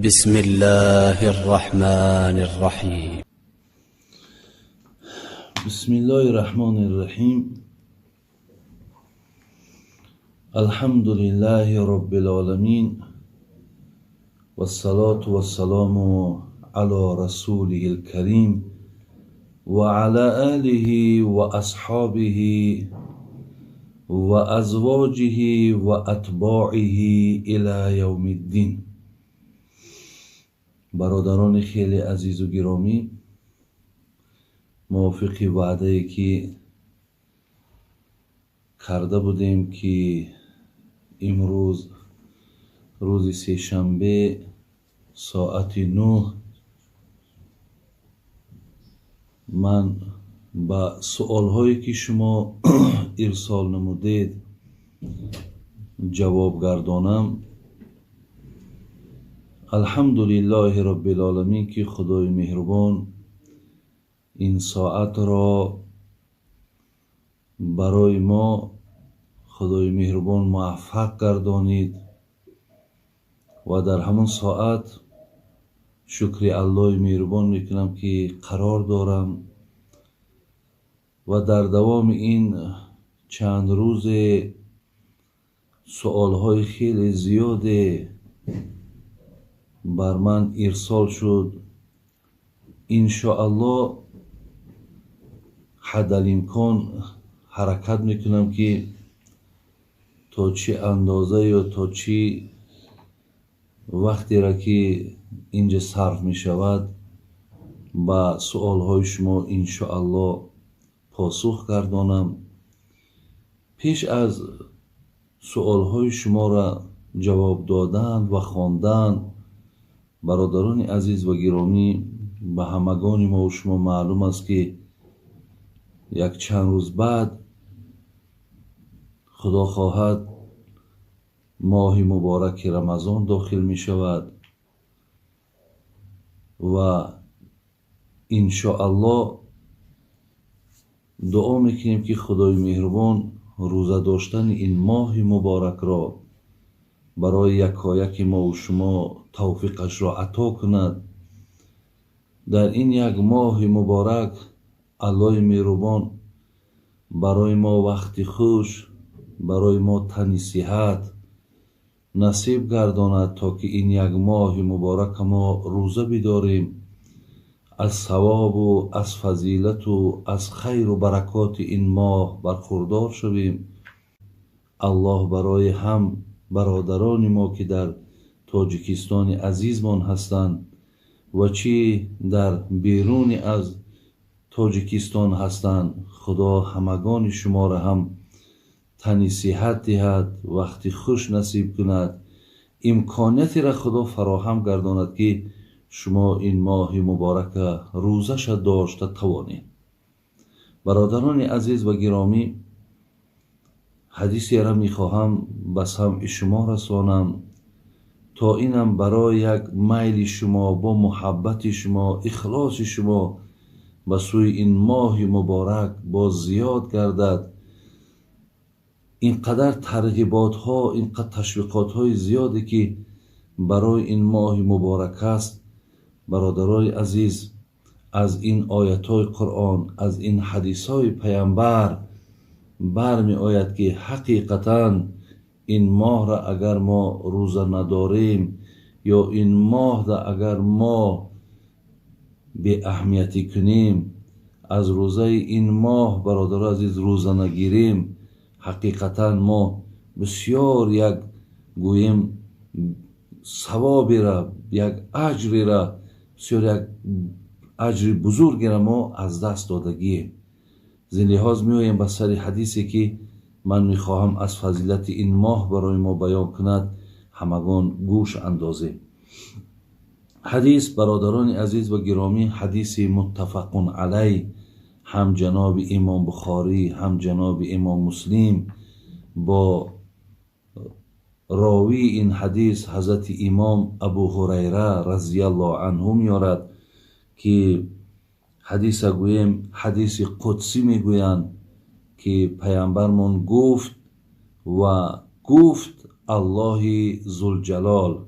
بسم الله الرحمن الرحيم. بسم الله الرحمن الرحيم. الحمد لله رب العالمين، والصلاة والسلام على رسوله الكريم وعلى آله وأصحابه وأزواجه وأتباعه إلى يوم الدين. برادران خیلی عزیز و گرامی، موافق وعده که کرده بودیم که امروز روز سه‌شنبه ساعت 9 من با سوالهایی که شما ارسال نمودید جواب گردانم. الحمدلله رب العالمین که خدای مهربان این ساعت را برای ما خدای مهربان موفق گردانید و در همون ساعت شکر الله مهربان میکنم که قرار دارم و در دوام این چند روز سوالهای خیلی زیاد بر من ارسال شد. انشاءالله حد الامکان حرکت میکنم که تا چه اندازه یا تا چه وقتی را که اینجا صرف میشود با سوالهای شما انشاءالله پاسخ گردانم. پیش از سوالهای شما را جواب دادن و خواندن، برادران عزیز و گرامی، به همگان ما و شما معلوم است که یک چند روز بعد خدا خواهد ماه مبارک رمضان داخل می شود و انشاءالله دعا میکنیم که خدای مهربان روزه داشتن این ماه مبارک را برای یکایک ما و شما توفیقش را عطا کند. در این یک ماه مبارک الله مهربان برای ما وقت خوش، برای ما تن صحت نصیب گرداند تا که این یک ماه مبارک ما روزه بداریم، از ثواب و از فضیلت و از خیر و برکات این ماه برخوردار شویم. الله برای هم برادران ما که در تاجیکستان عزیزمان هستند و چی در بیرون از تاجیکستان هستند، خدا همگان شما را هم تن صحت دهد، وقتی خوش نصیب کند، امکانیتی را خدا فراهم گرداند که شما این ماه مبارک روزش داشته توانید. برادران عزیز و گرامی، حدیثی را میخواهم به سمع شما رسانم تا اینم برای یک میل شما با محبت شما، اخلاص شما به سوی این ماه مبارک باز زیاد گردد. اینقدر ترغیبات ها، اینقدر تشویقات های زیادی که برای این ماه مبارک است، برادرای عزیز، از این آیات های قرآن، از این حدیث های پیامبر برمی آید که حقیقتا این ماه را اگر ما روزه نداریم یا این ماه را اگر ما به اهمیتی کنیم، از روزه این ماه برادر عزیز روزه نگیریم، حقیقتا ما بسیار یک گویم ثوابی را، یک اجری را، بسیار یک اجر بزرگی را ما از دست دادگیم. زین لحاظ میایم به سر حدیثی که من میخواهم از فضیلت این ماه برای ما بیان کند همگان گوش اندازیم. حدیث برادران عزیز و گرامی، حدیث متفق علیه، هم جناب امام بخاری هم جناب امام مسلم با راوی این حدیث حضرت امام ابو هریره رضی الله عنه میارد که حدیث گویم حدیث قدسی میگویند که پیامبرمون گفت و گفت الله ذوالجلال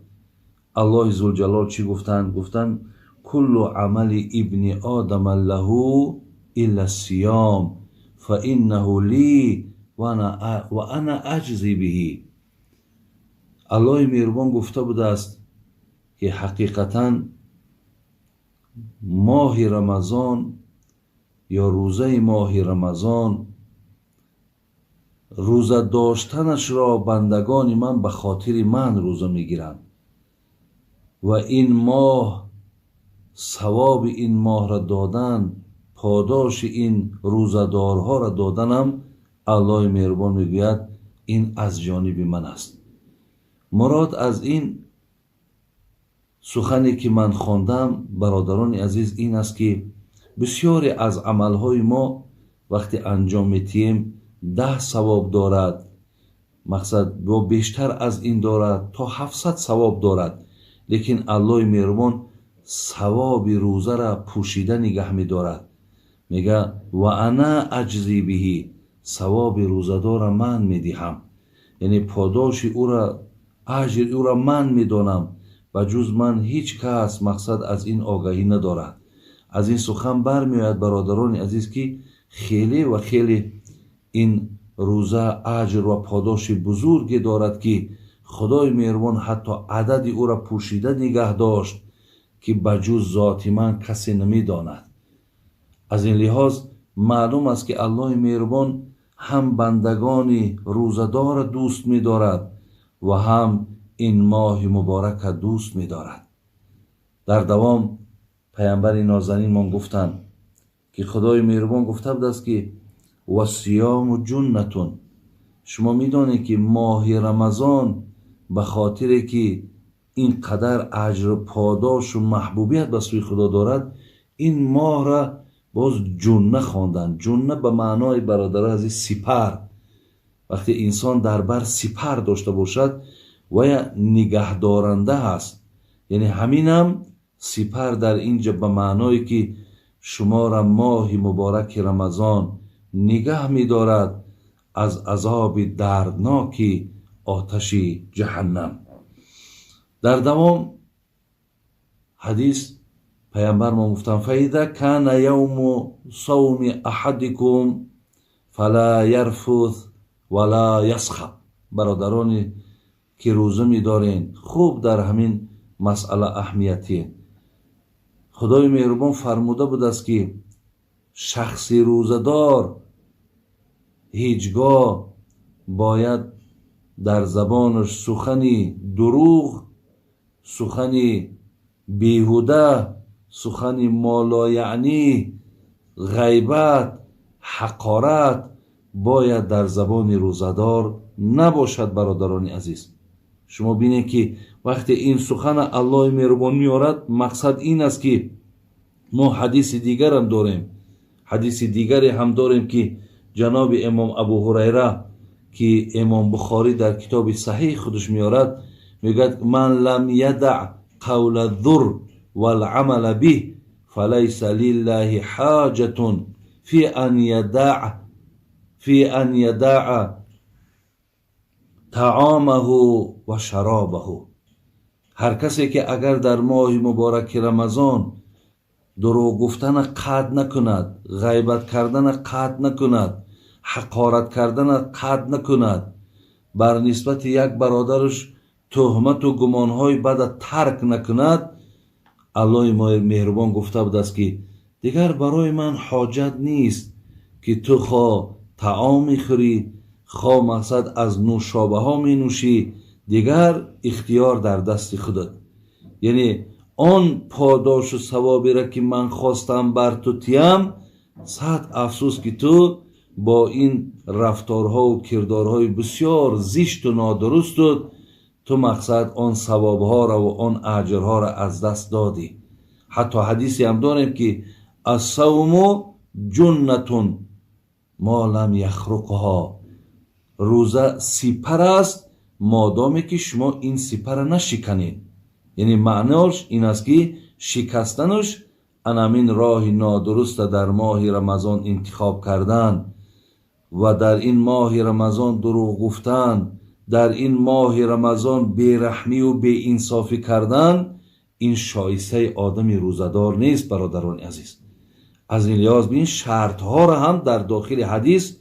الله ذوالجلال چی گفتند؟ گفتند کل عمل ابن آدم له الا الصیام فانه لی و انا اجزی به. الله مهربان گفته بوده است که حقیقتا ماه رمضان یا روزه ماه رمضان روزه داشتنش را بندگان من به خاطر من روزه میگیرند و این ماه ثواب این ماه را دادن، پاداش این روزدارها را دادنم الله مهربان میگوید این از جانب من است. مراد از این سخنی که من خواندم برادران عزیز این است که بسیاری از عملهای ما وقتی انجام میتیم 10 ثواب دارد، مقصد با بیشتر از این دارد تا 700 ثواب دارد، لیکن الله مهربان ثواب روزه را پوشیده نگه می‌دارد. میگه و انا اجزی به، ثواب روزه‌دار را من می‌دهم، یعنی پاداش او را، اجر او را من می‌دانم و جز من هیچ کس مقصد از این آگاهی ندارد. از این سخن برمی‌آید برادران عزیز که خیلی و خیلی این روزه اجر و پاداش بزرگی دارد که خدای مهربان حتی عدد او را پوشیده نگه داشت که بجز ذات من کسی نمی‌داند. از این لحاظ معلوم است که الله مهربان هم بندگان روزه‌دار دوست می‌دارد و هم این ماه مبارک دوست می‌دارد. در دوام پیامبر نازنین ما گفتند که خدای مهربان گفته بود است که و صیام جنتون، شما می‌دانید که ماه رمضان به خاطر که این قدر اجر و پاداش و محبوبیت به سوی خدا دارد این ماه را باز جنه خواندند. جنه به معنای برادر عزیز سپر. وقتی انسان در بر سپر داشته باشد و یا نگه دارنده هست، یعنی همینم سپر در اینجا به معنای که شما را ماه مبارک رمضان نگه می دارد از عذاب دردناک آتش جهنم. در دوام حدیث پیامبر ما گفتند فاذا کان یوم صوم احدکم فلا یرفث ولا یسخب. برادرانی که روزه می دارین خوب در همین مسئله اهمیتی. خدای مهربان فرموده بود است که شخصی روزدار هیچگاه باید در زبانش سخنی دروغ، سخنی بیهوده، سخنی مالایعنی، غیبت، حقارت باید در زبان روزدار نباشد. برادران عزیز شما بینید که وقتی این سخن الله مهربان میارد مقصد این است که ما حدیث دیگر هم داریم. حدیث دیگری هم داریم که جناب امام ابو هریره که امام بخاری در کتاب صحیح خودش میارد میگه من لم یدع قول الذر والعمل به فلیس لله حاجة فی ان یدع طعامه و شرابه. هر کسی که اگر در ماه مبارک رمضان دروغ گفتن قطع نکند، غیبت کردن قطع نکند، حقارت کردن قطع نکند، بر نسبت یک برادرش تهمت و گمانهای بد ترک نکند، الله مهربان گفته بود است که دیگر برای من حاجت نیست که تو خواه طعام میخوری، خواه مقصد از نوشابه ها می نوشی، دیگر اختیار در دست خودت. یعنی آن پاداش و ثوابی را که من خواستم بر تو تیم، صد افسوس که تو با این رفتارها و کردارهای بسیار زشت و نادرست تو مقصد آن ثوابها را و آن اجرها را از دست دادی. حتی حدیثی هم داریم که الصوم جنتون ما لم یخرقها، روزه سپر است مادامی که شما این سپر نشکنید. یعنی معنیش این است که شکستنش انامین راه نادرست در ماه رمضان انتخاب کردن و در این ماه رمضان دروغ گفتن، در این ماه رمضان بیرحمی و بی انصافی کردن، این شایسته آدمی روزدار نیست. برادران عزیز، از این لحاظ بین شرط ها را هم در داخل حدیث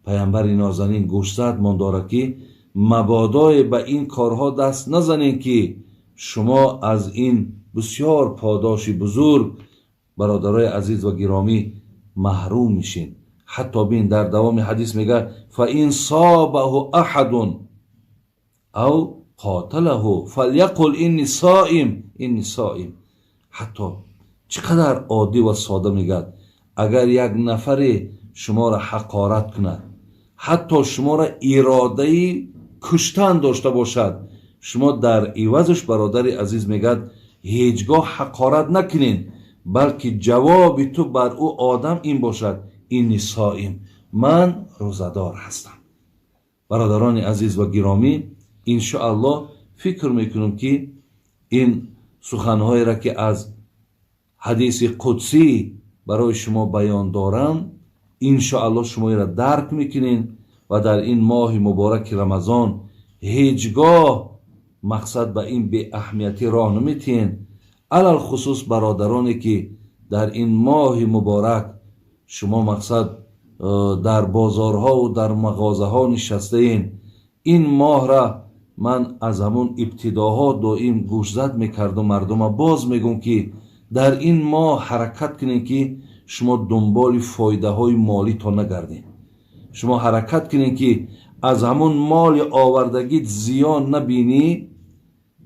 پیامبر نازنین گوش زد من داره که مبادا به این کارها دست نزنین که شما از این بسیار پاداش بزرگ برادرای عزیز و گرامی محروم میشین. حتی بین در دوام حدیث میگه فَإِنْ صَابَهُ أَحَدٌ او قاتله فلیقل اینی صائم اینی صائم. حتی چقدر عادی و ساده میگه اگر یک نفر شما را حقارت کند، حتی شما را اراده کشتن داشته باشد، شما در عوضش برادر عزیز میگه هیچگاه حقارت نکنین، بلکه جواب تو بر او آدم این باشد اینی صائم، من روزدار هستم. برادران عزیز و گرامی، انشاءالله فکر میکنم که این سخنهایی را که از حدیث قدسی برای شما بیان دارم انشاءالله شما را درک میکنین و در این ماه مبارک رمضان هیچگاه مقصد به این به اهمیتی راه نمیتین. علل خصوص برادرانی که در این ماه مبارک شما مقصد در بازارها و در مغازه ها نشسته این ماه را من از همون ابتداها دائم گوش زد میکردم مردم باز میگم که در این ماه حرکت کنین که شما دنبال فایده های مالی تا نگردین. شما حرکت کنین که از همون مال آوردگیت زیان نبینی،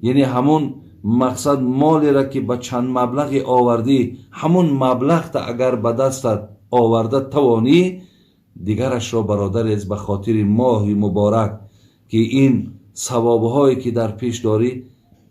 یعنی همون مقصد مالی را که به چند مبلغ آوردی همون مبلغ تا اگر به دستت آورده توانی دیگرش را برادر از به خاطر ماه مبارک که این ثوابهایی که در پیش داری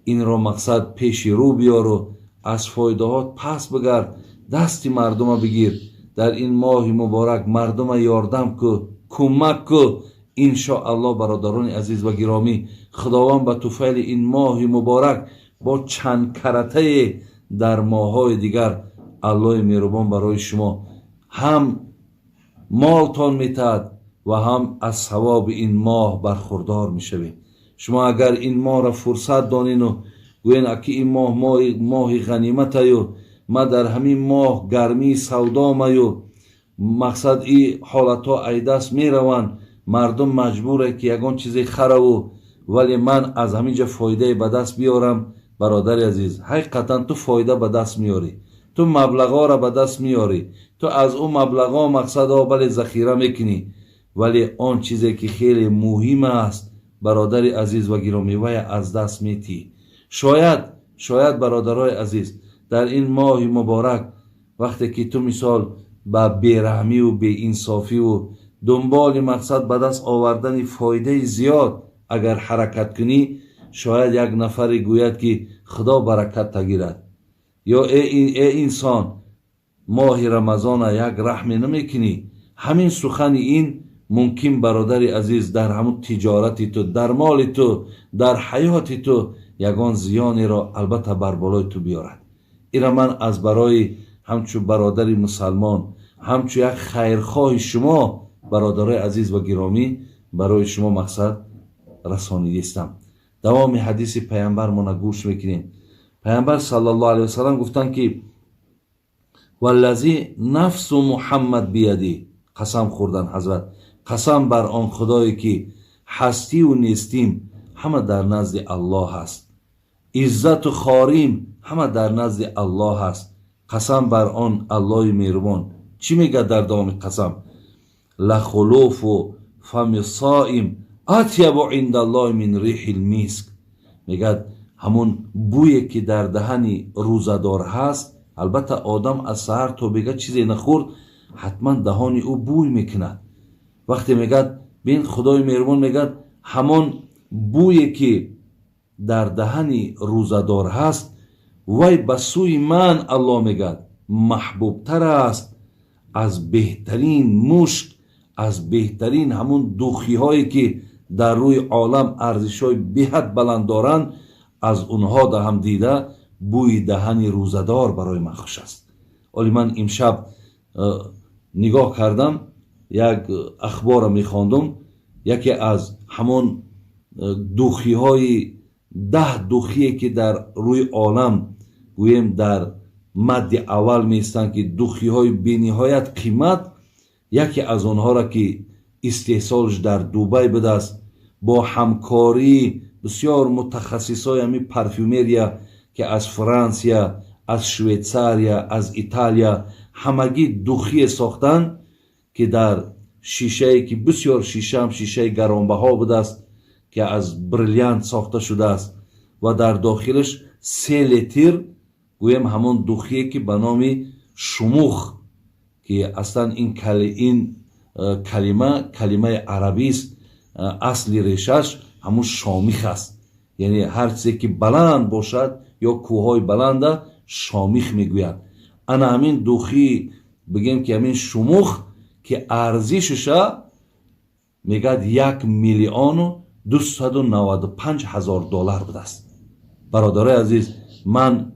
این را مقصد پیش رو بیار و از فایده ها پس بگرد، دستی مردم بگیر، در این ماه مبارک مردم یاردم کو، کمک کو. انشاءالله برادران عزیز و گرامی خداوند به توفیل این ماه مبارک با چند کرته در ماههای دیگر الله مهربان برای شما هم مالتان میتد و هم از ثواب این ماه برخوردار میشوید. شما اگر این ماه را فرصت دانین و گوین اکی این ماه غنیمت ایو، ما در همین ماه گرمی سودا میو، مقصد این حالت ها ایدست میروند، مردم مجبوره که یگان چیزی خرو ولی من از همینجا فایده به دست بیارم. برادر عزیز حقیقتا تو فایده به دست میاری، تو مبلغا را به دست میاری، تو از اون مبلغا مقصد ها بله ذخیره میکنی، ولی آن چیزی که خیلی مهم است برادر عزیز و گرامی وی از دست میتی. شاید برادرای عزیز در این ماه مبارک وقتی که تو مثال با بیرحمی و بی انصافی و دنبال مقصد به دست آوردن فایده زیاد اگر حرکت کنی، شاید یک نفر گوید که خدا برکت تگیرد، یا ای انسان ماه رمضان یک رحم نمیکنی. همین سخن این ممکن برادر عزیز در همون تجارتی تو، در مال تو، در حیات تو یگان زیانی را البته بر بالای تو بیارد. اینا من از برای همچون برادر مسلمان، همچون یک خیرخواه شما برادرای عزیز و گرامی برای شما مقصد رسانیدستم. دوام حدیث پیامبر ما گوش میکنیم. پیامبر صلی الله علیه وسلم گفتن که والذی نفس محمد بیدی، قسم خوردن حضرت، قسم بر آن خدایی که هستی و نیستیم همه در نزد الله هست، عزت و خاریم همه در نزد الله هست. قسم بر آن الله مهربان. چی میگه در دوام قسم؟ لخلوف و فم صائم اطیب عند الله من ریح المسک. میگه همون بویی که در دهن روزدار هست، البته آدم از سحر تا بگه چیزی نخورد حتما دهان او بوی میکند. وقتی میگه بین خدای مهربان میگه همون بویی که در دهن روزدار هست وی به سوی من الله میگه محبوب تر است از بهترین مشک، از بهترین همون دوخی هایی که در روی عالم ارزش های بهت بلند دارند، از اونها ده هم دیده بوی دهن روزدار برای من خوش است. ولی من امشب نگاه کردم، یک اخبار میخواندم، یکی از همون دوخی های 10 دوخیه که در روی عالم گویم در مد اول میستن که دوخی های بینهایت قیمت، یکی از آنها را که استحصالش در دوبای بوده است با همکاری بسیار متخصصای همین پرفیومریا که از فرانسیا، از شویتزاریا، از ایتالیا همگی دوخی ساختن که در شیشه که بسیار شیشه گرانبها بوده است که از بریلیانت ساخته شده است و در داخلش 3 لیتر گویم همون دوخیه که به نام شموخ که اصلا این کلمه عربی است، اصلی ریشش همون شامیخ است، یعنی هر چیزی که بلند باشد یا کوههای بلنده شامیخ میگوید. انا همین دوخی بگیم که همین شموخ که ارزشش میگد 1,295,000 دلار بوده است. برادرای عزیز، من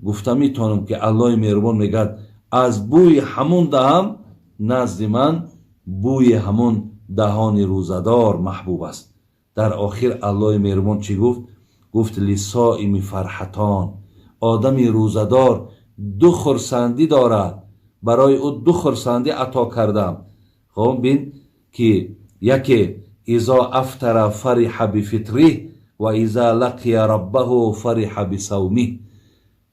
گفتم میتونم که الله مهربان میگد از بوی همون دهم نزد من بوی همون دهان روزدار محبوب است. در آخر الله مهربان چی گفت؟ گفت لصائم فرحتان، آدمی روزدار 2 خرسندی دارد، برای او 2 خرسندی عطا کردم. خب بین که یکی اذا افطر فرح بفطره و اذا لقی ربه فرح بصومه.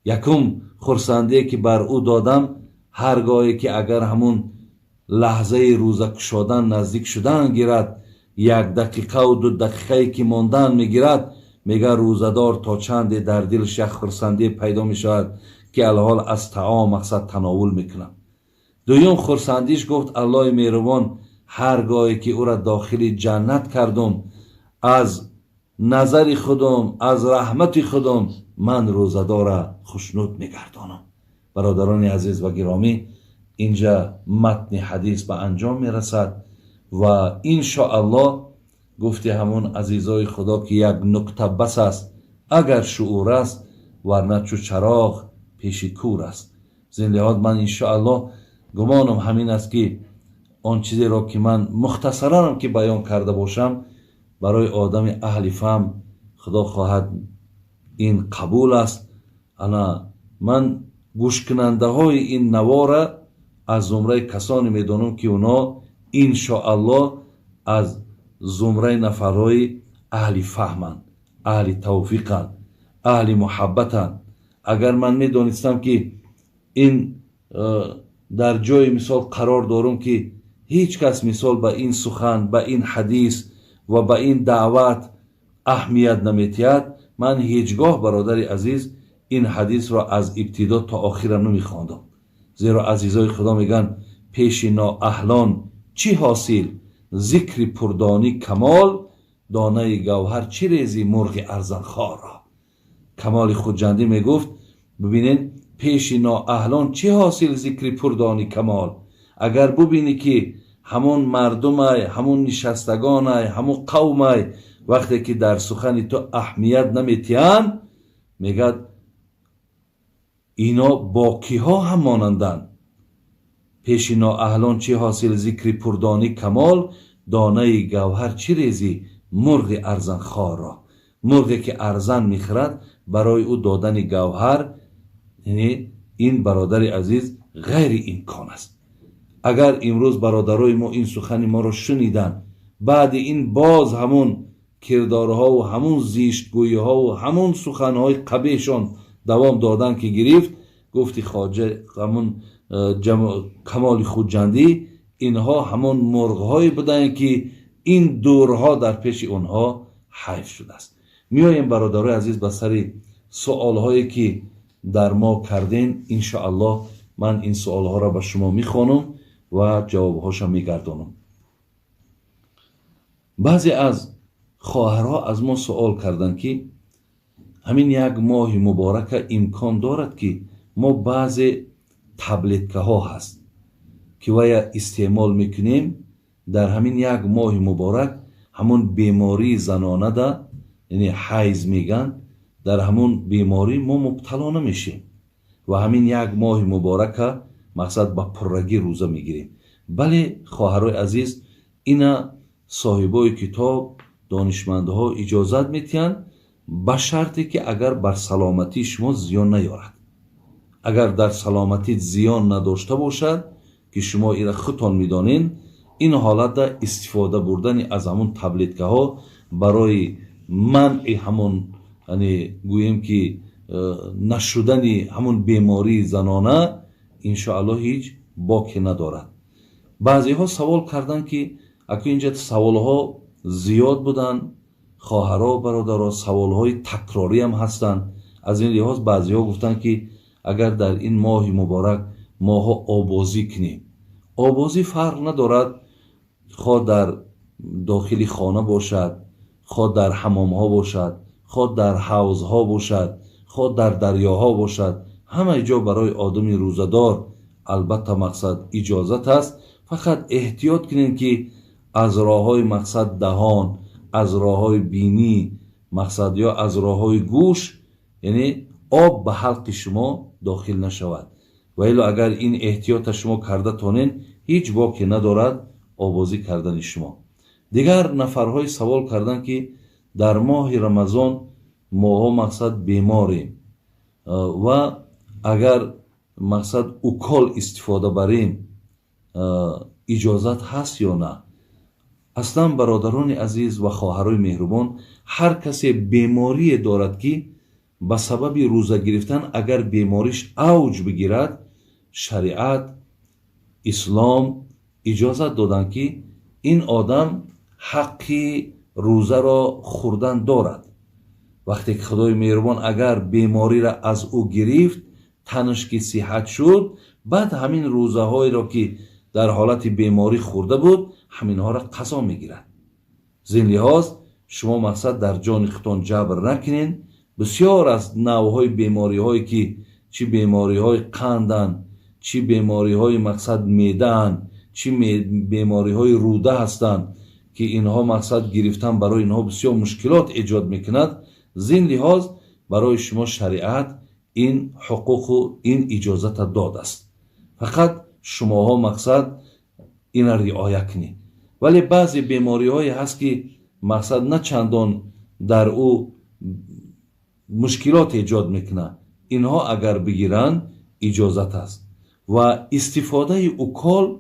یکم خرسندی که بر او دادم هرگاهی که اگر همون لحظه روزه گشادن نزدیک شدن گیرد، 1 دقیقه و 2 دقیقه که ماندن میگیرد، میگه روزدار تا چند در دلش یک خرسندی پیدا میشود که الحال از طعام مقصد تناول میکنم. دویم خرسندیش گفت الله مهربان هرگاهی که او را داخل جنت کردم از نظر خودم، از رحمت خودم من روزدار خوشنود میگردانم. برادران عزیز و گرامی، اینجا متن حدیث به انجام میرسد و انشاءالله گفته همون عزیزای خدا که 1 نکته بس است اگر شعور است ورنه چو چراغ پیش کور است. زندهات من انشاءالله گمانم همین است که آن چیزی را که من مختصرا که بیان کرده باشم برای آدم اهل فهم خدا خواهد این قبول است. انا من گوش کننده های این نواره از زمره کسانی میدانم که اونا انشاءالله از زمره نفرهای اهل فهمند، اهل توفیقند، اهل محبتند. اگر من میدانستم که این در جای مثال قرار دارم که هیچ کس مثال به این سخن، به این حدیث و به این دعوت اهمیت نمیتید، من هیچگاه برادر عزیز این حدیث را از ابتدا تا آخر نمیخواندم. زیرا عزیزای خدا میگن پیش نااهلان چی حاصل، ذکر پردانی کمال، دانه گوهر چی ریزی مرغ ارزن خوار را. کمال خودجندی میگفت ببینین پیش نااهلان چی حاصل ذکر پردانی کمال، اگر ببینی که همون مردم همون نشستگان همون قوم وقتی که در سخن تو اهمیت نمیتیان میگد اینا باقی ها هم مانندن. پیش نااهلان چی حاصل ذکر پردانی کمال، دانه گوهر چی ریزی مرغ ارزن خوار را. مرغی که ارزن میخرد برای او دادن گوهر، یعنی این برادر عزیز غیر امکان است. اگر امروز برادرای ما این سخن ما را شنیدن، بعد این باز همون کردارها و همون زیشتگویی ها و همون سخنهای قبیحشان دوام دادن که گرفت، گفتی خواجه همون کمال خودجندی اینها همون مرغهای بودن که این دورها در پیش اونها حیف شده است. میایم برادرای عزیز به سر سوالهایی که در ما کردین. انشاءالله من این سوالها را به شما میخوانم و جوابهاشا میگردانم. بعضی از خواهرها از ما سوال کردن که همین 1 ماه مبارک امکان دارد که ما بعضی تبلتکه ها هست که ویا استعمال میکنیم در همین 1 ماه مبارک همون بیماری زنانه ده، یعنی حیض میگن، در همون بیماری ما مبتلا نمیشیم و همین 1 ماه مبارک مقصد با پرگی روزه میگیریم. بله خواهرای عزیز، اینا صاحبای کتاب دانشمندها اجازت میتین، به شرطی که اگر بر سلامتی شما زیان نیارد. اگر در سلامتی زیان نداشته باشد که شما ایره خودتان میدانین، این حالت در استفاده بردن از همون تبلتکه ها برای منع همون، یعنی گوییم که نشدن همون بیماری زنانه انشاءالله هیچ باکی ندارد. بعضی ها سوال کردن که اگه اینجا سوال ها زیاد بودن، خواهرها برادرها سوال های تکراری هم هستن. از این لحاظ بعضی ها گفتن که اگر در این ماه مبارک ماها آبازی کنیم، آبازی فرق ندارد، خواه در داخل خانه باشد، خواه در حمام ها باشد، خواه در حوض ها باشد، خواه در دریاها باشد، همه جا برای آدم روزدار البته مقصد اجازت است. فقط احتیاط کنین که از راه های مقصد دهان، از راه های بینی مقصد یا از راه های گوش، یعنی آب به حلق شما داخل نشود. و الا اگر این احتیاط شما کرده تانین، هیچ باکی ندارد آبازی کردن شما. دیگر نفرهای سوال کردن که در ماه رمضان ماها مقصد بیماریم و اگر مقصد اوکال استفاده بریم اجازت هست یا نه. اصلا برادران عزیز و خواهرای مهربان، هر کسی بیماری دارد که به سبب روزه گرفتن اگر بیماریش اوج بگیرد، شریعت اسلام اجازت دادن که این آدم حقی روزه را خوردن دارد. وقتی که خدای مهربان اگر بیماری را از او گرفت، تنش که صحت شد، بعد همین روزه های را که در حالت بیماری خورده بود، همین ها را قضا میگیرد. زین لحاظ شما مقصد در جان خودتان جبر نکنین. بسیار از نوعهای بیماری هایی که چی بیماری های قندن، چی بیماری های مقصد میدن، چی بیماری های روده هستند که اینها مقصد گرفتن برای اینها بسیار مشکلات ایجاد میکند. زین لحاظ برای شما شریعت این حقوق و این اجازت داده است. فقط شماها مقصد این رعایت کنید. ولی بعضی بیماری های هست که مقصد نه چندان در او مشکلات ایجاد میکنه، اینها اگر بگیرن اجازت است. و استفاده اوکال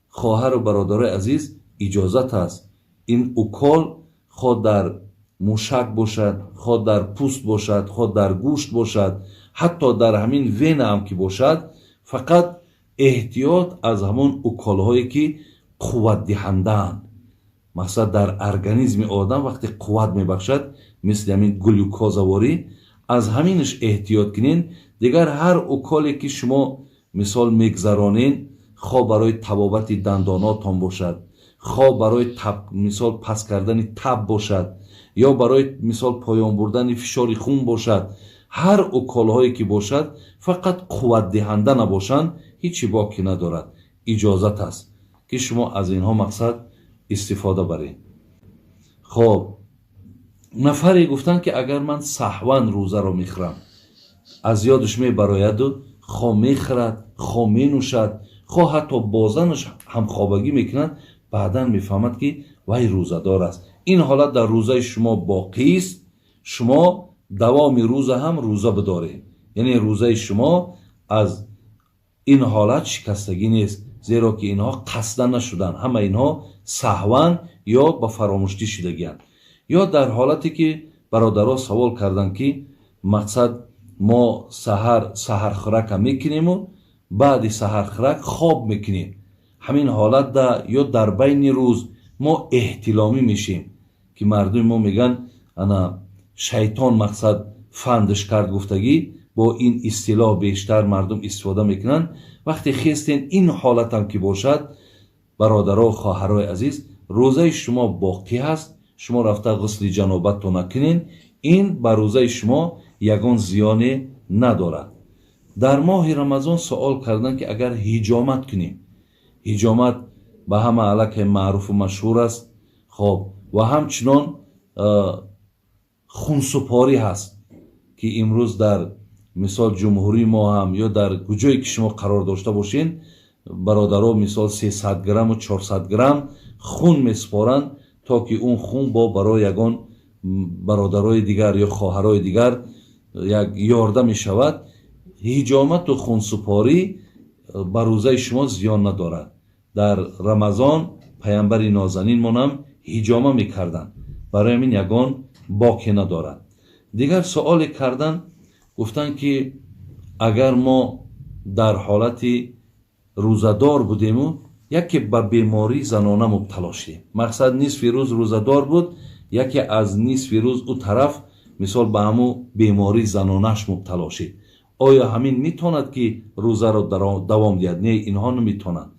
خواهر و برادر عزیز اجازت است. این اوکال خود در موشک باشد، خود در پوست باشد، خود در گوشت باشد، حتی در همین وین هم که باشد، فقط احتیاط از همون اوکال هایی که قوت دهندن، مثلا در ارگانیسم آدم وقتی قوت میبخشد، مثل همین گلوکوزواری، از همینش احتیاط کنین. دیگر هر اوکالی که شما مثال میگذرانین، خواه برای تبابت دنداناتان باشد، خواه برای مثال پس کردن تب باشد، یا برای مثال پایان بردن فشار خون باشد، هر اوکال هایی که باشد فقط قوت دهنده نباشند، هیچی باکی ندارد. اجازت است که شما از اینها مقصد استفاده برید. خب نفری گفتن که اگر من سهوا روزه رو میخورم، از یادش میبراید و خواه میخورد، خواه مینوشد، خواه حتی بازنش هم خوابگی میکند، بعدا میفهمد که وای روزه دار است. این حالت در روزه شما باقی است. شما دوام روزه هم روزه بدارید، یعنی روزه شما از این حالت شکستگی نیست، زیرا که اینها قصدا نشدن، همه اینها سهوا یا با فراموشی شدگی‌اند. یا در حالتی که برادرها سوال کردن که مقصد ما سحر خورک میکنیم و بعد سحر خورک خواب میکنیم، همین حالت در یا در بین روز ما احتلامی میشیم که مردم ما میگن انا شیطان مقصد فندش کرد گفتگی، با این اصطلاح بیشتر مردم استفاده میکنن. وقتی خواستین این حالت هم که باشد، برادرها و خواهرای عزیز، روزه شما باقی هست، شما رفته غسل جنابت تو نکنین، این بر روزه شما یگان زیانی ندارد. در ماه رمضان سوال کردن که اگر حجامت کنیم، حجامت به همه علک معروف و مشهور است. خب و همچنان خونسپاری هست که امروز در مثال جمهوری ما هم یا در کجایی که شما قرار داشته باشین، برادرها مثال 300 گرم و 400 گرم خون میسپارند то ки он хун бо барои ягон бародарои дигар ё хоҳарои дигар як ёрдам мешавад. ҳиҷомату хунсупорӣ ба рӯзаи шумо зиён надорад. дар рамазон пайғамбари нозанинмонам ҳиҷома мекарданд, барои ҳамин ягон боке надорад. дигар суоле кардан, гуфтанд ки агар мо дар ҳолати рӯзадор будему, яке ба беморӣ занона мубтало шудем, мақсад нисфи рӯз рӯзадор буд, яке аз нисфи рӯз ӯ тараф мисол ба ҳамун беморӣ занонаш мубтало шуд, оё ҳамин метавонад ки рӯзаро давом диҳад? Не, инҳо наметавонанд.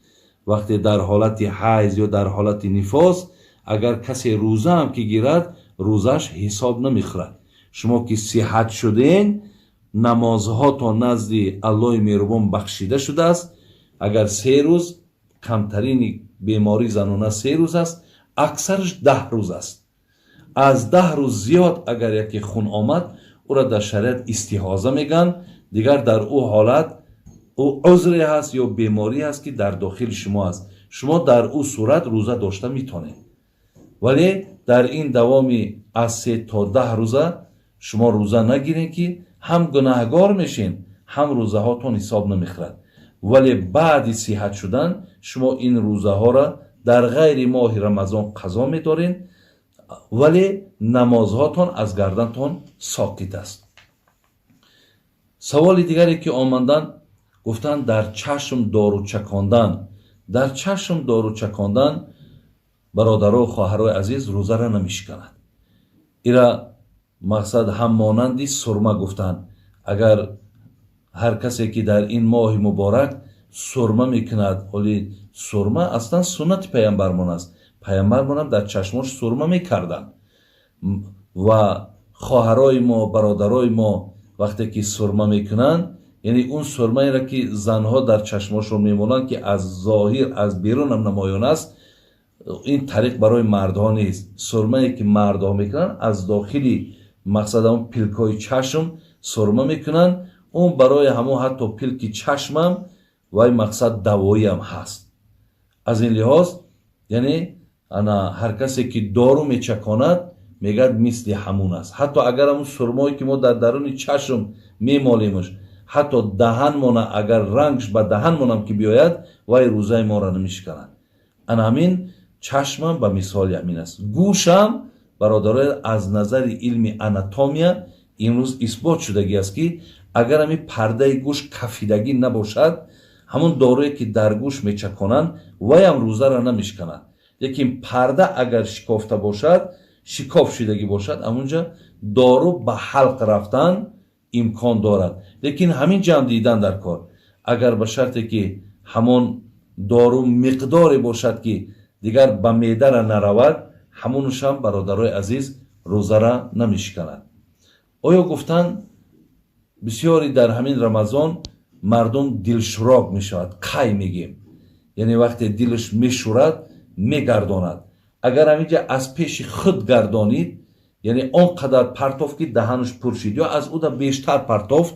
вақте дар ҳолати ҳайз ё дар ҳолати нифос агар касе рӯза ҳам ки гирад, рӯзаш ҳисоб намехӯрад. шумо ки сиҳат шуден, намозҳото назди аллоҳи меҳрубон бахшида шудааст. агар 3 рӯз, камтарини бемории занона 3 рӯз аст, аксараш 10 рӯз аст. аз 10 рӯз зиёд агар яке хун омад, ӯро дар шариат истиҳоза мегӯянд. дигар дар ӯ ҳолат ӯ узре ҳаст ё беморӣ ҳаст ки дар дохили шумо аст. шумо дар ӯ сурат рӯза дошта метавонед, вале дар ин давоми аз 3 то 10 рӯза шумо рӯза нагиред ки ҳам гунаҳгор мешин, ҳам рӯзаҳотон ҳисоб намехӯрад. вале баъди сиҳат шудан шумо ин рӯзаҳоро дар ғайри моҳи рамазон қазо медоред, вале намозҳотон аз гардантон соқит аст. саволи дигаре ки омаданд, гуфтанд дар чашм дору чакондан. дар чашм дору чакондан, бародаро хоҳарои азиз, рӯзаро намешканад. ира мақсад ҳам монанди сурма гуфтанд. агар ҳар касе ки дар ин моҳи муборак сурма мекунад, оли сурма аслан суннати пайғамбармон аст. пайғамбармонам дар чашмош сурма мекарданд ва хоҳарои мо, бародарои мо вақте ки сурма мекунанд, яъне он сурмаеро ки занҳо дар чашмошон мемонанд ки аз зоҳир, аз берунам намоён аст, ин тариқ барои мардҳо нест. сурмае ки мардҳо мекунанд, аз дохили мақсад ҳамон пилкҳои чашм сурма мекунанд. он барои ҳамон ҳатто пилки чашмам вай мақсад давоиам ҳаст. аз ин лиҳоз яъне ҳар касе ки дору мечаконад, мегӯяд мисли ҳамун аст. ҳатто агар ҳамун сурмое ки мо дар даруни чашм мемолемш, ҳатто даҳанмона агар рангш ба даҳанмонам ки биёяд, вай рӯзаи моро намешканад. ана ҳамин чашмам ба мисоли ҳамин аст. гӯшам бародаро аз назари илми анатомия имрӯз исбот шудагӣ аст ки агар ҳамин пардаи гӯш кафидагӣ набошад, ҳамон дорое ки дар гӯш мечаконанд, вайам рӯзаро намешканад. лекин парда агар шикофта бошад, шикоф шудагӣ бошад, ҳамунҷа дору ба ҳалқ рафтан имкон дорад. лекин ҳамин ҷам дидан дар кор. агар ба шарте ки ҳамон дору миқдоре бошад ки дигар ба меъдара наравад, ҳамунашам бародарои азиз рӯзара намешканад. оё гуфтанд бисёре дар ҳамин рамазон мардум дилшӯроб мешавад, қай мегем, яъне вақте дилаш мешӯрад, мегардонад. агар ҳаминҷа аз пеши худ гардонид, яъне он қадар партофт ки даҳанаш пур шид, ё аз ӯда бештар партофт,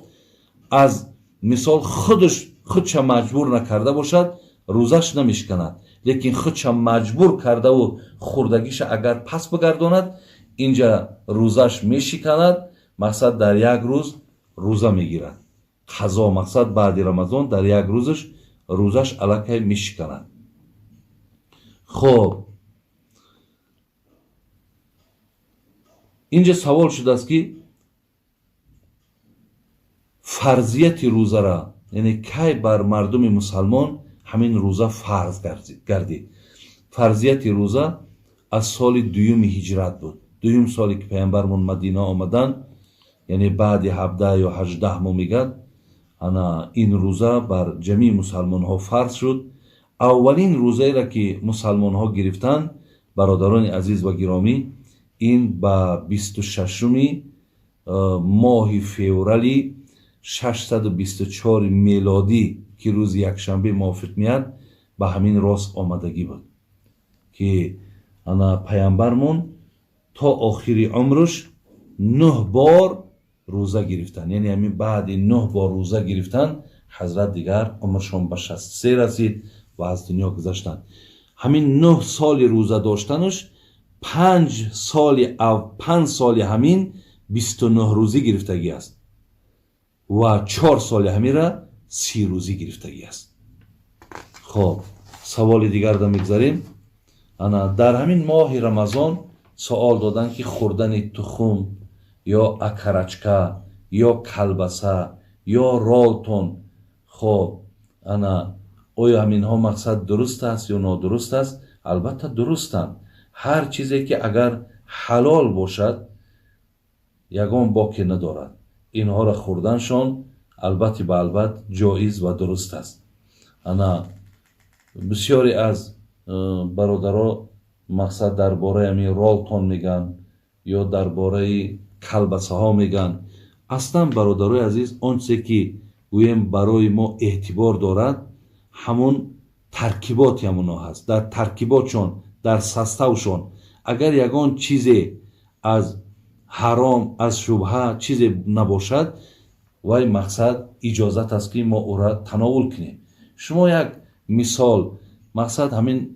аз мисол худша маҷбур накарда бошад, рӯзаш намешканад. лекин худша маҷбур кардаву хӯрдагиша агар пас бигардонад, инҷа рӯзаш мешиканад. мақсад дар як рӯз рӯза мегирад. қазо мақсад баъди рамазон дар як рӯзаш рӯзаш аллакай мешиканад. хоб инҷа савол шудааст ки фарзияти рӯзара, яъне кай бар мардуми мусалмон ҳамин рӯза фарз гардид. фарзияти рӯза аз соли 2 ҳиҷрат буд. 2 соли ки пайғамбармон мадина омаданд, яъне баъди 17 ё 18 моҳ мегӯяд, ана ин рӯза бар ҷамеъи мусалмонҳо фарз шуд. аввалин рӯзаеро ки мусалмонҳо гирифтанд, бародарони азиз ва гиромӣ, ин ба 26 моҳи феврали 624 мелодӣ ки рӯзи якшанбе мувофиқ меяд, ба ҳамин рост омадагӣ буд ки ана пайғамбармон то охири умрш 9 бор рӯза гирифтанд. яъне ҳамин баъди 9 бор рӯза гирифтанд, ҳазрат дигар умршон ба 63 расид ва аз дунё гузаштанд. ҳамин 9 соли рӯза доштанаш 5 سال همین 29 روزی گرفتگی است و 4 سال همین را 30 روزی گرفتگی است. خب سوال دیگر را میگذاریم. انا در همین ماه رمضان سوال دادن که خوردن تخم یا اکرچکا یا کلبسه یا رالتون، خب انا آیا همین ها مقصد درست است یا نادرست است؟ البته درستند. هر چیزی که اگر حلال باشد یگان باکی ندارد، اینها را خوردنشان البته به البته جایز و درست است. انا بسیاری از برادرها مقصد درباره همین رالتون میگن یا درباره کلبسه ها میگن. اصلا برادرای عزیز آنچه که گویم برای ما اعتبار دارد همون ترکیبات همونا هست. در ترکیباتشون، در سستوشون اگر یگان چیزی از حرام، از شبهه چیزی نباشد وای مقصد اجازت است که ما او را تناول کنیم. شما یک مثال مقصد همین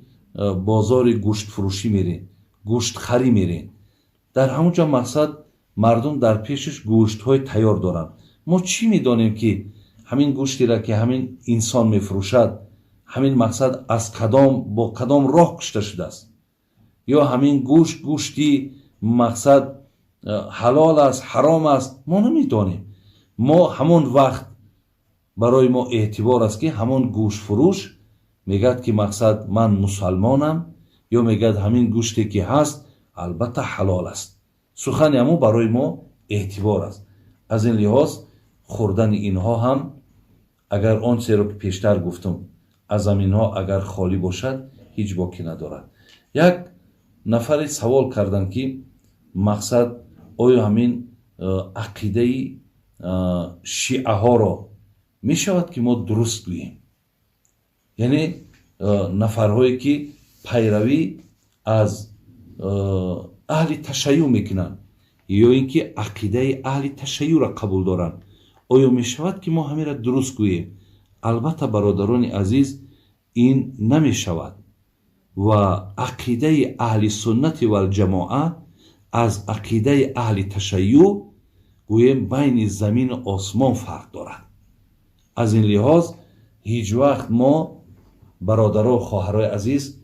بازار گوشت فروشی میرین، گوشت خری میرین، در همونجا مقصد مردم در پیشش گوشت های تیار دارن. ما چی میدانیم که همین گوشتی را که همین انسان میفروشد همین مقصد از کدام با کدام راه کشته شده است، یا همین گوشتی مقصد حلال است حرام است ما نمیدانیم. ما همون وقت برای ما اعتبار است که همون گوشت فروش میگد که مقصد من مسلمانم یا میگد همین گوشتی که هست البته حلال است. سخن همون برای ما اعتبار است. از این لحاظ خوردن اینها هم اگر آن چیزی رو که پیشتر گفتم از زمین ها اگر خالی باشد هیچ باکی ندارد. یک نفر سوال کردن که مقصد آیا همین عقیده شیعه ها را می شود که ما درست گوییم؟ یعنی نفرهایی که پیروی از اهل تشیع میکنن یا اینکه عقیده اهل تشیع را قبول دارن، آیا می شود که ما همین را درست گوییم؟ البته برادران عزیز این نمی شود و عقیده اهل سنت و الجماعه از عقیده اهل تشیع گویم بین زمین و آسمان فرق دارد. از این لحاظ هیچ وقت ما برادران و خواهرای عزیز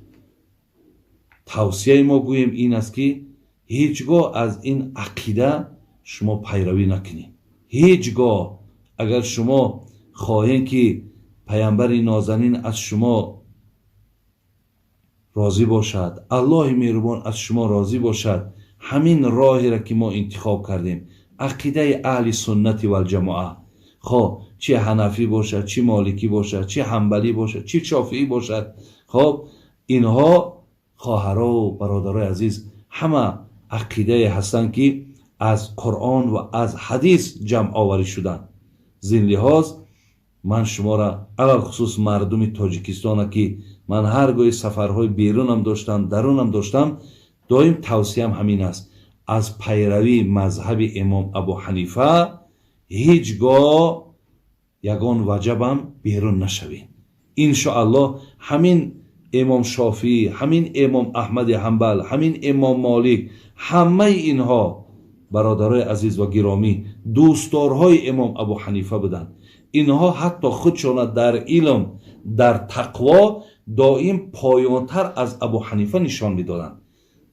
توصیه ما گویم این است که هیچگاه از این عقیده شما پیروی نکنید. هیچگاه اگر شما خواهید که پیامبر نازنین از شما راضی باشد، الله مهربان از شما راضی باشد، همین راهی را که ما انتخاب کردیم عقیده اهل سنت و الجماعه، خب چه حنفی باشد، چه مالکی باشد، چه حنبلی باشد، چه شافعی باشد، خب اینها خواهرها و برادرای عزیز همه عقیده هستند که از قرآن و از حدیث جمع آوری شدن. زین لحاظ من شما را علل خصوص مردم تاجیکستان که من هرگاه سفرهای بیرونم داشتم درونم داشتم دایم توصیم همین است از پیروی مذهب امام ابو حنیفه هیچگاه یگان وجبم بیرون نشوید. انشاءالله همین امام شافعی، همین امام احمد حنبل، همین امام مالک، همه اینها برادرای عزیز و گرامی دوستدارهای امام ابو حنیفه بودند. اینها حتی خودشان در علم در تقوا دائم پایانتر از ابو حنیفه نشان میدادند.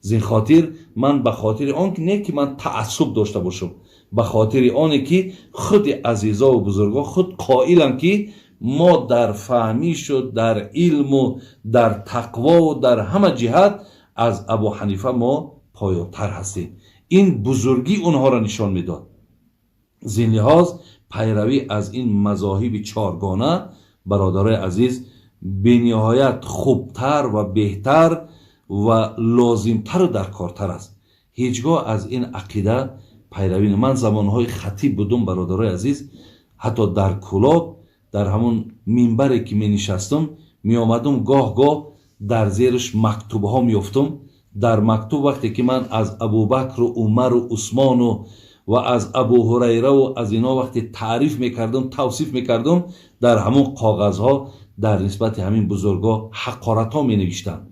زین خاطر من به خاطر آن نه که من تعصب داشته باشم، به خاطر آنه که خود عزیزا و بزرگا خود قائلم که ما در فهمیش و در علم و در تقوا و در همه جهت از ابو حنیفه ما پایانتر هستیم. این بزرگی اونها را نشان میداد. زین لحاظ پیروی از این مذاهب چارگانه برادرای عزیز بنهایت خوبتر و بهتر و لازمتر و درکارتر است. هیچگاه از این عقیده پیروی من زمانهای خطیب بودم برادرای عزیز، حتی در کلاب در همون منبری که می نشستم می آمدم گاه در زیرش مکتوب ها می افتم. در مکتوب وقتی که من از ابوبکر و عمر و عثمان و از ابو هریره و از اینا وقتی تعریف میکردم توصیف میکردم در همون کاغذ ها در نسبت همین بزرگا حقارت ها می نوشتن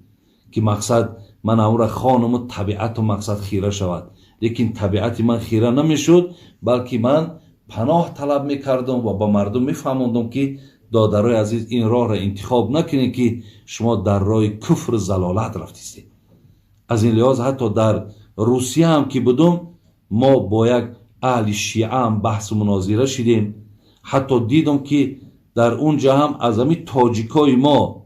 که مقصد من امور خانم طبیعت و مقصد خیره شود. لیکن طبیعت من خیره نمیشد، بلکه من پناه طلب میکردم و با مردم میفهموندم که دادرای عزیز این راه را انتخاب نکنید که شما در راه کفر و ضلالت رفتید. از این لحاظ حتی در روسیه هم که بودم ما با یک اهل شیعه هم بحث و مناظره شدیم. حتی دیدم که در اونجا هم از همین تاجیکای ما،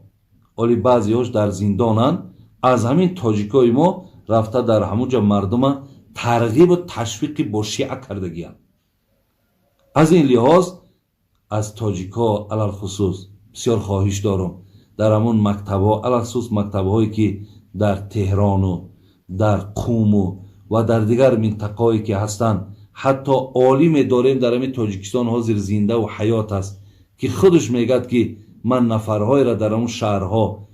ولی بعضی هاش در زندانن، از همین تاجیکای ما رفته در همونجا مردم ترغیب و تشویق با شیعه کردگیان. از این لحاظ از تاجیکا علال خصوص بسیار خواهش دارم در همون مکتب‌ها، علال خصوص مکتب‌هایی که در تهران و در قم و در دیگر منطقه‌هایی که هستند، حتی عالم داریم در همین تاجیکستان حاضر زنده و حیات است که خودش میگد که من نفرهای را در همون شهرها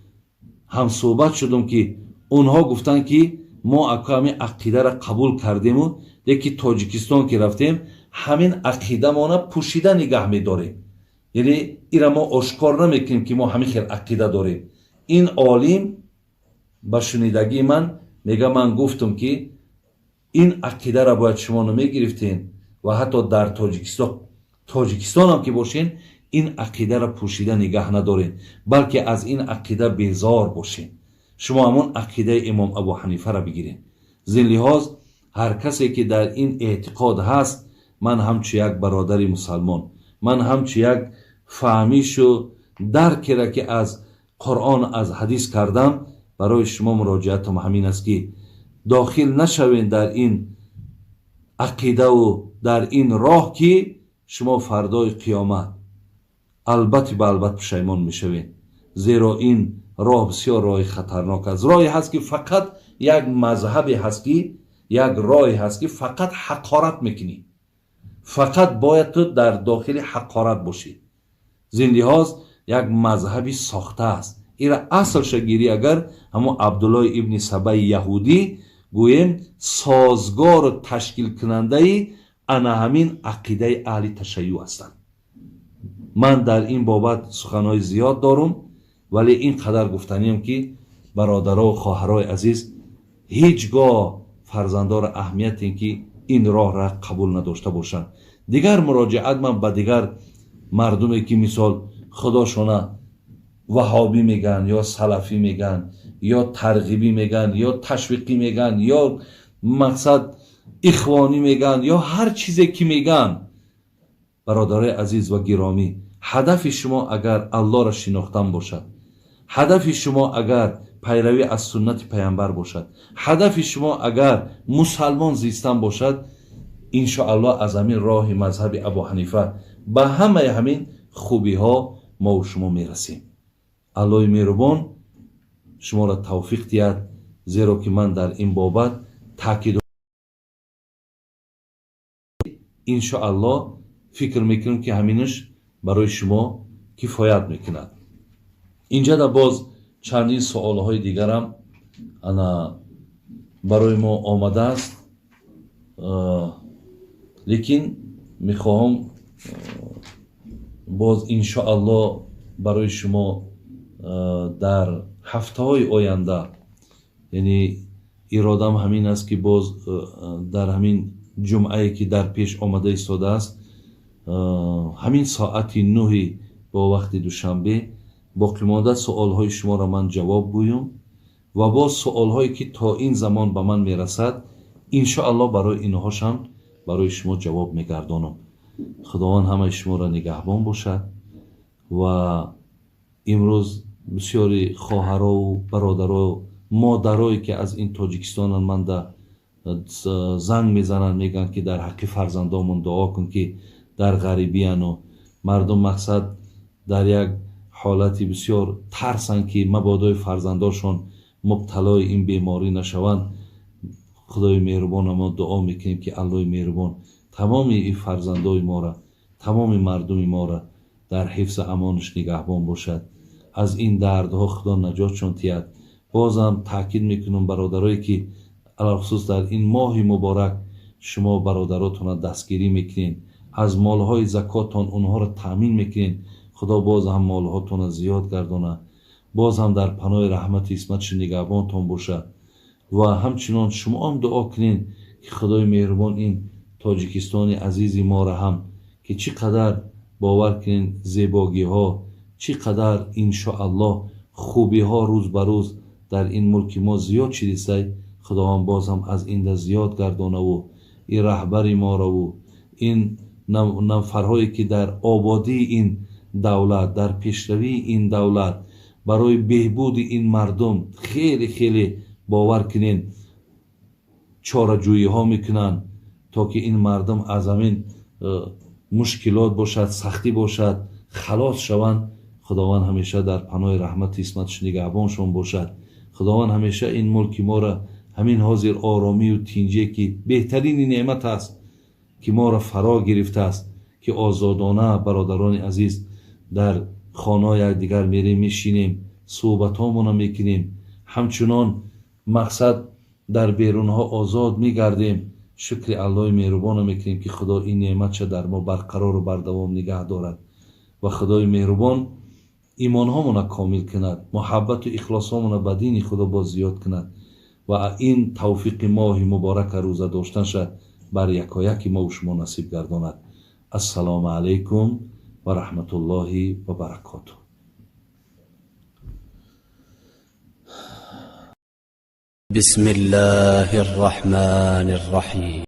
هم صحبت شدم که اونها گفتن که ما اکامی عقیده را قبول کردیم و لیکن تاجیکستان که رفتیم همین عقیده ما را پوشیده نگه می‌داریم، یعنی اینا ما آشکار نمیکنیم که ما همین خیلی عقیده داریم. این عالم با شنیدگی من میگه من گفتم که این عقیده را باید شما نمیگرفتین و حتی در تاجیکستان هم که باشین این عقیده را پوشیده نگه ندارین، بلکه از این عقیده بیزار باشین. شما همون عقیده امام ابو حنیفه را بگیرین. زین لحاظ هر کسی که در این اعتقاد هست، من همچو یک برادر مسلمان، من همچو یک فهمیش و درکی را که از قرآن از حدیث کردم، برای شما مراجعتم همین است که داخل نشوین در این عقیده و در این راه که شما فردای قیامت البته به البته پشیمان میشوین. زیرا این راه بسیار راه خطرناک است. راهی هست که فقط یک مذهبی هست که یک راهی هست که فقط حقارت میکنی، فقط باید تو در داخل حقارت باشی. زین لحاظ یک مذهبی ساخته است. ایرا اصل شگیری اگر همون عبدالله ابن سبای یهودی گویم سازگار و تشکیل کننده انا همین عقیده اهل تشیع هستند. من در این بابت سخنهای زیاد دارم، ولی این قدر گفتنیم که برادرها و خواهرای عزیز هیچگاه فرزندار اهمیت این که این راه را قبول نداشته باشند. دیگر مراجعت من به دیگر مردمی که مثال خداشونه وهابی میگن یا سلفی میگن یا ترغیبی میگن یا تشویقی میگن یا مقصد اخوانی میگن یا هر چیزی که میگن، برادرای عزیز و گرامی، هدف شما اگر الله را شناختن باشد، هدف شما اگر پیروی از سنت پیامبر باشد، هدف شما اگر مسلمان زیستن باشد، انشاءالله از همین راه مذهب ابو حنیفه به همه همین خوبی ها ما و شما میرسیم. الله مهربان شما را توفیق دهد، زیرا که من در این بابت تاکید انشاءالله فکر میکنم که همینش برای شما کفایت میکند. اینجا در باز چندین سوالهای دیگرم انا برای ما آمده است، لیکن میخواهم باز انشاءالله برای شما در هفته های آینده، یعنی ارادم همین است که باز در همین جمعه که در پیش آمده ایستاده است، همین ساعت 9 با وقت دوشنبه باقی مانده سوال های شما را من جواب گویم و با سوال هایی که تا این زمان به من میرسد انشاءالله برای اینهاشم برای شما جواب میگردانم. خداوند همه شما را نگهبان باشد و امروز بسیاری خواهرها و برادرها و مادرایی که از این تاجیکستان من در زنگ میزنن میگن که در حق فرزندامون دعا کن که در غریبی و مردم مقصد در یک حالتی بسیار ترسن که مبادا فرزنداشون مبتلای این بیماری نشوند. خدای مهربان ما دعا میکنیم که الله مهربان تمام این فرزندای ما را، تمام مردم ما را در حفظ امانش نگهبان باشد. از این دردها خدا نجاتشون تید. بازم تاکید میکنم برادرایی که علاوه خصوص در این ماه مبارک شما برادراتون دستگیری میکنین، از مالهای زکاتون اونها را تامین میکنین، خدا باز هم مالهاتون زیاد گردانه، باز هم در پناه رحمت اسمتش نگهبانتون باشه و همچنان شما هم دعا کنین که خدای مهربان این تاجیکستان عزیزی ما را هم که چقدر باور کنین زیباگی ها، چقدر انشاءالله خوبی ها روز به روز در این ملک ما زیاد شدیسته، خداوند باز هم از این زیاد گردانه و این رهبر ما را و این نفرهایی که در آبادی این دولت، در پیشروی این دولت، برای بهبود این مردم خیلی خیلی باور کنین چاره‌جویی ها میکنن تا که این مردم از همین مشکلات باشد، سختی باشد، خلاص شوند. خداوند همیشه در پناه رحمت اسمتش نگهبانشون باشد. خداوند همیشه این ملک ما را همین حاضر آرامی و تینجی که بهترین نعمت است که ما را فرا گرفته است که آزادانه برادران عزیز در خانه یکدیگر میریم، میشینیم، صحبت هامون میکنیم، همچنان مقصد در بیرون ها آزاد میگردیم. شکر الله مهربان میکنیم که خدا این نعمت در ما برقرار و بردوام نگه دارد و خدای مهربان ایمان هامون کامل کند، محبت و اخلاص هامون به دین خدا باز زیاد کند و این توفیق ماه مبارک روزه داشتنش بر یکایک ما و شما نصیب گرداند. السلام علیکم و رحمت الله و برکاته. بسم الله الرحمن الرحيم.